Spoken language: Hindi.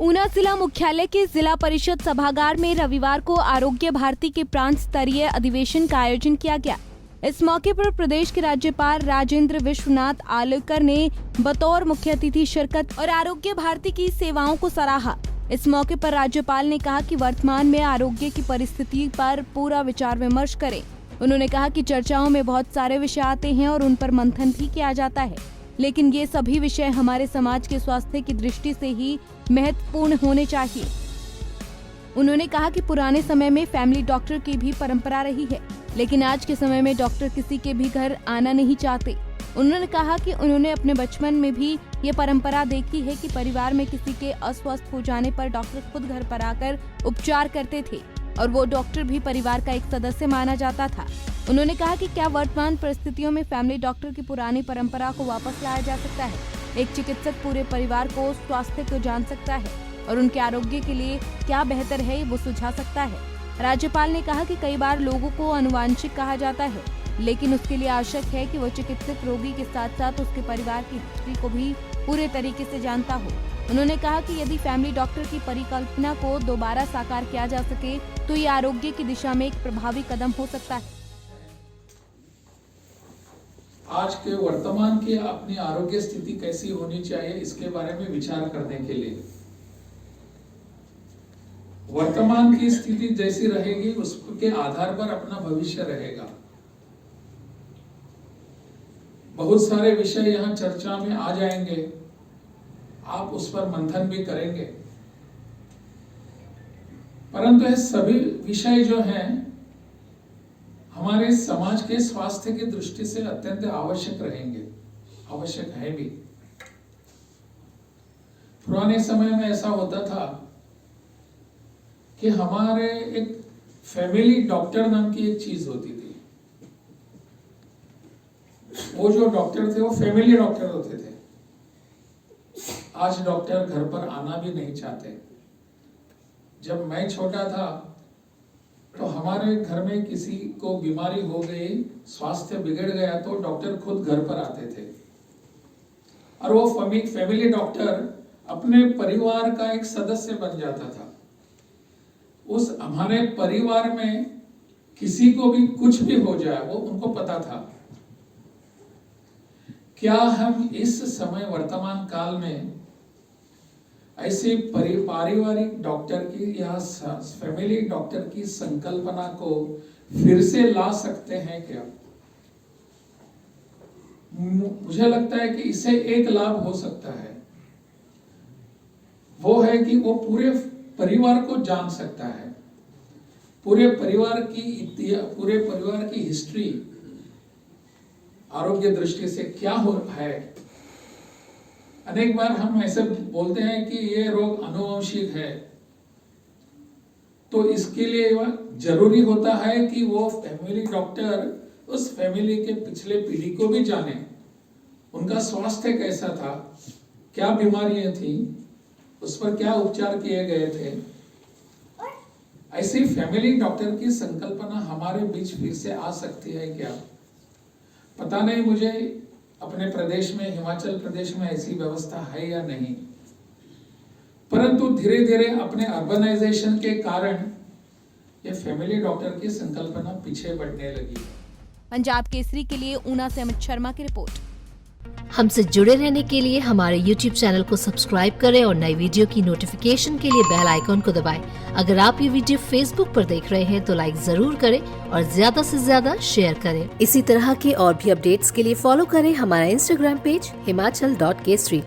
ऊना जिला मुख्यालय के जिला परिषद सभागार में रविवार को आरोग्य भारती के प्रांत स्तरीय अधिवेशन का आयोजन किया गया। इस मौके पर प्रदेश के राज्यपाल राजेंद्र विश्वनाथ आर्लेकर ने बतौर मुख्य अतिथि शिरकत और आरोग्य भारती की सेवाओं को सराहा। इस मौके पर राज्यपाल ने कहा कि वर्तमान में आरोग्य की परिस्थिति पर पूरा विचार विमर्श करें। उन्होंने कहा कि चर्चाओं में बहुत सारे विषय आते हैं और उन पर मंथन भी किया जाता है, लेकिन ये सभी विषय हमारे समाज के स्वास्थ्य की दृष्टि से ही महत्वपूर्ण होने चाहिए। उन्होंने कहा कि पुराने समय में फैमिली डॉक्टर की भी परंपरा रही है, लेकिन आज के समय में डॉक्टर किसी के भी घर आना नहीं चाहते। उन्होंने कहा कि उन्होंने अपने बचपन में भी ये परंपरा देखी है कि परिवार में किसी के अस्वस्थ हो जाने पर डॉक्टर खुद घर पर आकर उपचार करते थे और वो डॉक्टर भी परिवार का एक सदस्य माना जाता था। उन्होंने कहा कि क्या वर्तमान परिस्थितियों में फैमिली डॉक्टर की पुरानी परंपरा को वापस लाया जा सकता है। एक चिकित्सक पूरे परिवार को स्वास्थ्य को जान सकता है और उनके आरोग्य के लिए क्या बेहतर है वो सुझा सकता है। राज्यपाल ने कहा कि कई बार लोगों को आनुवांशिक कहा जाता है, लेकिन उसके लिए आवश्यक है कि वो चिकित्सक रोगी के साथ साथ उसके परिवार की हिस्ट्री को भी पूरे तरीके से जानता हो। उन्होंने कहा कि यदि फैमिली डॉक्टर की परिकल्पना को दोबारा साकार किया जा सके तो ये आरोग्य की दिशा में एक प्रभावी कदम हो सकता है। आज के वर्तमान की अपनी आरोग्य स्थिति कैसी होनी चाहिए इसके बारे में विचार करने के लिए वर्तमान की स्थिति जैसी रहेगी उसके आधार पर अपना भविष्य रहेगा। बहुत सारे विषय यहाँ चर्चा में आ जाएंगे, आप उस पर मंथन भी करेंगे, परंतु ये सभी विषय जो हैं हमारे समाज के स्वास्थ्य की दृष्टि से अत्यंत आवश्यक रहेंगे, आवश्यक है भी। पुराने समय में ऐसा होता था कि हमारे एक फैमिली डॉक्टर नाम की एक चीज होती थी। वो जो डॉक्टर थे वो फैमिली डॉक्टर होते थे। आज डॉक्टर घर पर आना भी नहीं चाहते। जब मैं छोटा था तो हमारे घर में किसी को बीमारी हो गई, स्वास्थ्य बिगड़ गया तो डॉक्टर खुद घर पर आते थे और वो फैमिली डॉक्टर अपने परिवार का एक सदस्य बन जाता था। उस हमारे परिवार में किसी को भी कुछ भी हो जाए वो उनको पता था। क्या हम इस समय वर्तमान काल में ऐसे पारिवारिक डॉक्टर की या फैमिली डॉक्टर की संकल्पना को फिर से ला सकते हैं क्या? मुझे लगता है कि इससे एक लाभ हो सकता है, वो है कि वो पूरे परिवार को जान सकता है, पूरे परिवार की हिस्ट्री आरोग्य दृष्टि से क्या हो है। अनेक बार हम ऐसे बोलते हैं कि ये रोग आनुवंशिक है, तो इसके लिए जरूरी होता है कि वो फैमिली डॉक्टर उस फैमिली के पिछले पीढ़ी को भी जाने, उनका स्वास्थ्य कैसा था, क्या बीमारियां थी, उस पर क्या उपचार किए गए थे। ऐसी फैमिली डॉक्टर की संकल्पना हमारे बीच फिर से आ सकती है क्या? पता नहीं मुझे अपने प्रदेश में, हिमाचल प्रदेश में ऐसी व्यवस्था है या नहीं, परंतु धीरे धीरे अपने अर्बनाइजेशन के कारण ये फैमिली डॉक्टर की संकल्पना पीछे बढ़ने लगी। पंजाब केसरी के लिए ऊना से अमित शर्मा की रिपोर्ट। हमसे जुड़े रहने के लिए हमारे YouTube चैनल को सब्सक्राइब करें और नई वीडियो की नोटिफिकेशन के लिए बेल आइकॉन को दबाएं। अगर आप ये वीडियो Facebook पर देख रहे हैं तो लाइक जरूर करें और ज्यादा से ज्यादा शेयर करें। इसी तरह के और भी अपडेट्स के लिए फॉलो करें हमारा Instagram पेज himachal.kesri।